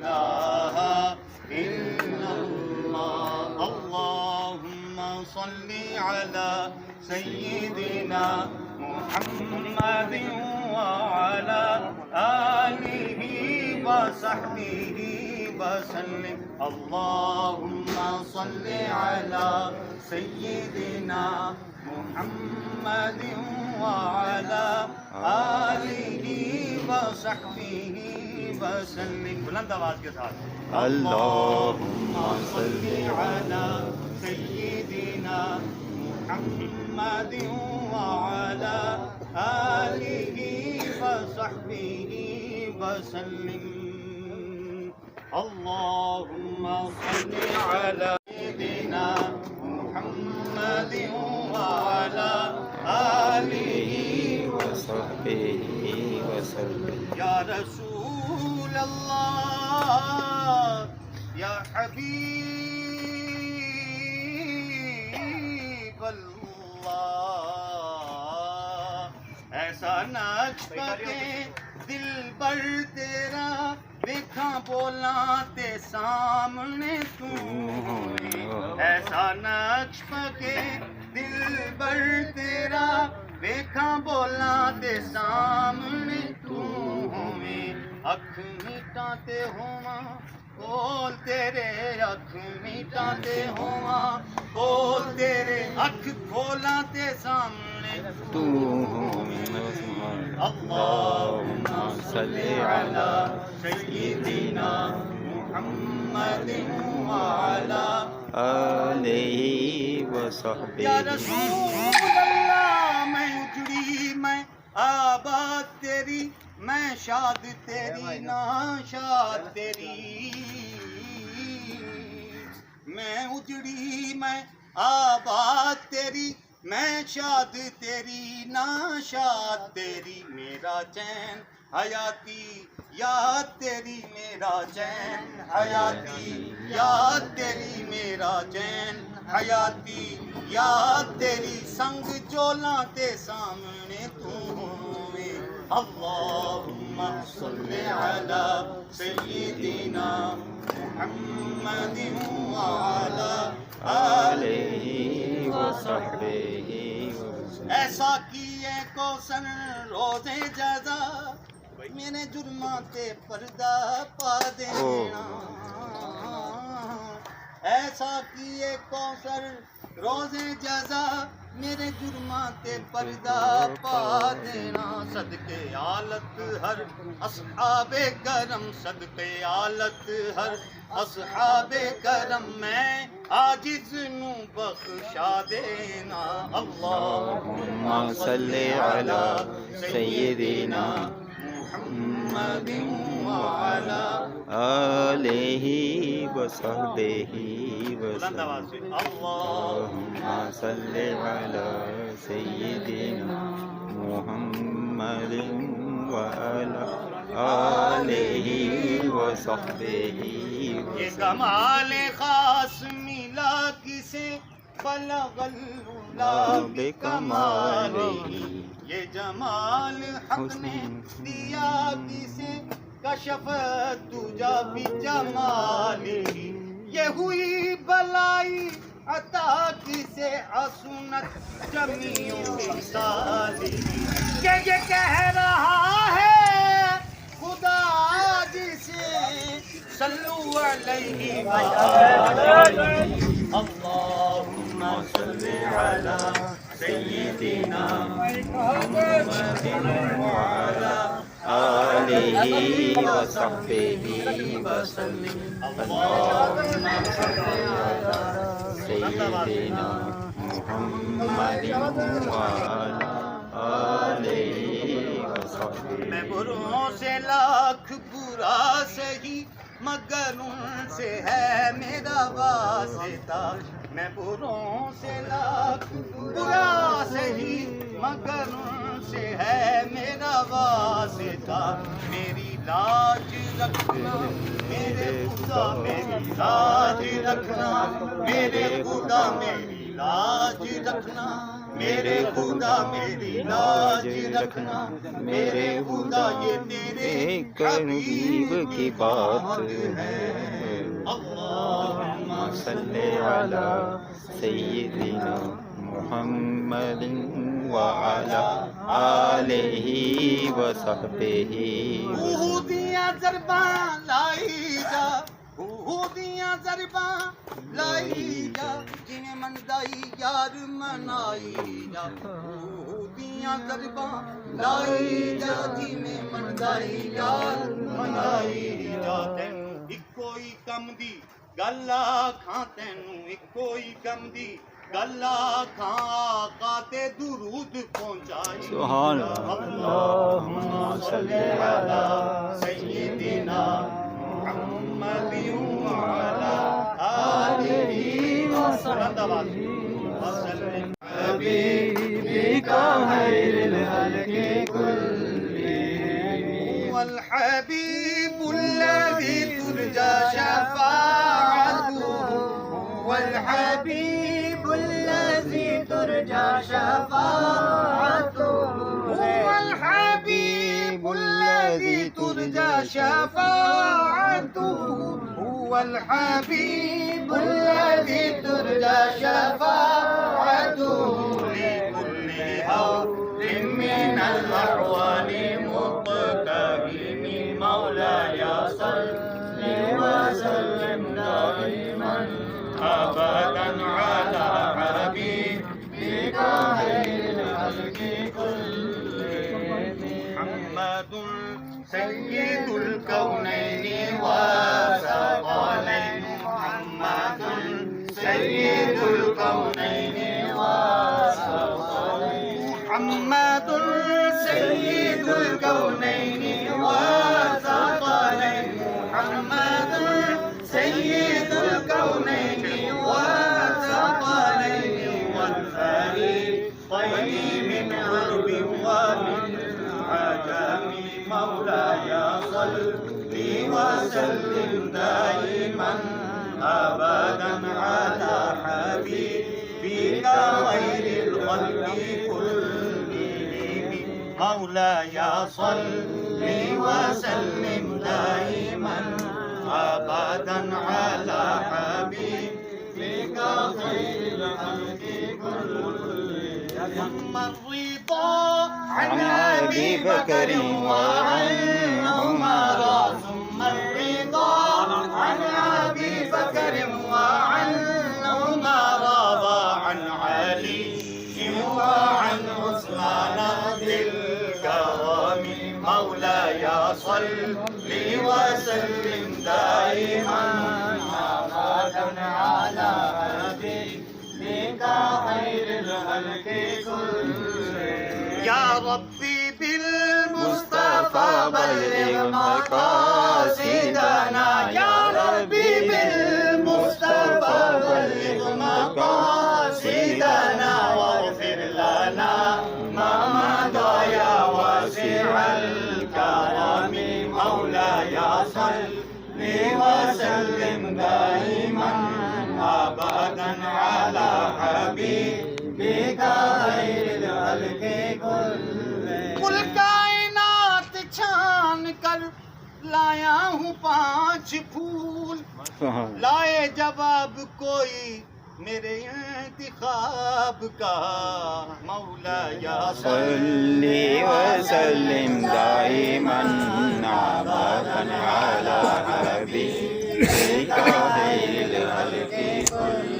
إله إلا الله. اللهم صل على سيدنا محمد وعلى آله وصحبه وسلم. اللهم صل على سيدنا محمد وعلى آلہ وصحبہ وسلم. بلند آواز کے ساتھ اللہم صلی علی سیدنا محمد وعلى آلہ وصحبہ وسلم. اللہم صلی علی سیدنا محمد وعلى آلہ وصحبہ وسلم. یا رسول اللہ یا حبیب اللہ، ایسا نقش پکے دل بر تیرا دیکھاں بولا تے سامنے تو ہوئے. ایسا نقش پکے دل بر تیرا دیکھاں بولا تے سامنے تو ہوئے. اکھ میٹاتے ہواں کول تیرے، اکھ میٹاتے ہواں کول تیرے، اکھ کھولاں تے سامنے تو ہوئے. اللہم صلی علی سیدنا محمد وعلی آلہ وصحبہ. یا رسول اللہ میں اجڑی میں آباد تیری، میں شاد تیری ناشاد تیری. میں اجڑی میں آباد تیری، میں شاد تیری ناشاد تیری. میرا چین حیاتی یاد تیری، میرا چین حیاتی یاد تیری، میرا چین حیاتی یاد تیری. سنگ چولاں تے سامنے تو ہوئے. اللہم صلی علی سیدنا محمد وعلی آلہ وصحبہ وسلم. ایسا کیے کوثر روزے جزا، میرے جرماں تے پردہ پا دینا. ایسا کیے کوثر روزے جزا، میرے جرماں تے پردہ پا دینا. صدقے آلت ہر اصحاب کرم، صدقے آلت ہر اصحاب کرم، میں عاجز نو بخشا دینا. اللہم صلی علی سیدنا محمد وعلی آلہ وصحبہ بلند آواز وسلم. سے اللہم اللہم صلی علی سیدنا محمد وعلی آلہ وصحبہ یہ وسلم. کمال خاص ملا کسے بلغ العلا بکمالہ. یہ جمال حق نے دیا کسے کشف تجا بجمالہ. یہ ہوئی بلائی عطا کسے حسنت جمیع خصالہ. کہ یہ کہہ رہا ہے خدا جسے صلو علیہ وآلہ. اللہم صلی علی سیدنا محمد وعلی آلہ وصحبہ وسلم. اللہم صلی علی سیدنا محمد وعلی آلہ وصحبہ. میں بروں سے لاکھ برا سہی، مگر ان سے ہے میرا واسطہ. میں بروں سے لاکھ برا سہی، مگر ان سے ہے میرا واسطہ. میری لاج رکھنا میرے خدا، میری لاج رکھنا میرے خدا، میری لاج رکھنا میرے خدا میری لاج رکھنا میرے خدا یہ تیرے قریب کی بات ہے اللہم صلی علی سیدنا محمد وعلی آلہ وصحبہ دیاں ضرباں لائی جا دیاں ضرباں لائی جا جنہیں مندائی یار منائی جا دیاں ضرباں لائی جا جنہیں مندائی یار منائی جا تینوں اکو ہی کم دی گل آکھاں تینوں اکو ہی کم دی گل آکھاں آقا تے درود پہنچائی سبحان اللہم صلی علی سیدنا محمد وعلی آلہ وسلم حبیبک خیر الخلق كلهم والحبيب الذي ترجى شفاعته والحبيب الذي ترجى شفاعته هو الحبيب الذي ترجى شفاعته هو الحبيب الذي ترجى شفاعته لكل هول من الأحوال مقتهم مولاي صل وسلم دائما أبدا على حبيبك خير الخلق كلهم محمد سيد الكونين والثقلين محمد سيد الكونين والثقلين محمد سيد الكونين والثقلين محمد سيد الكونين والثقلين والفريقين من غرب ومن عجم مولاي صل وسلم دائما أبدا على حبيبك خير الخلق كلهم مولاي صل وسلم دائما أبدا على حبيبك خير الخلق كلهم ثم الرضا عن أبي بكر وعن عمر ثم الرضا عن أبي بكر وعن عمر وعن علي وعن عثمان ذي الكرم مولاي صل وسلم دائما أبدا على حبيبك خير الخلق كلهم يا ربي بالمصطفى بلغ مقاصدنا يا ربي بالمصطفى بلغ مقاصدنا واغفر لنا ما مضى يا واسع الكرم مولاي صل وسلم دائما أبدا على حبيبك خير الخلق كلهم کل کائنات چھان کر لایا ہوں 5 پھول لائے جواب کوئی میرے انتخاب کا مولاي صل وسلم دائما أبدا على حبيبك خير الخلق كلهم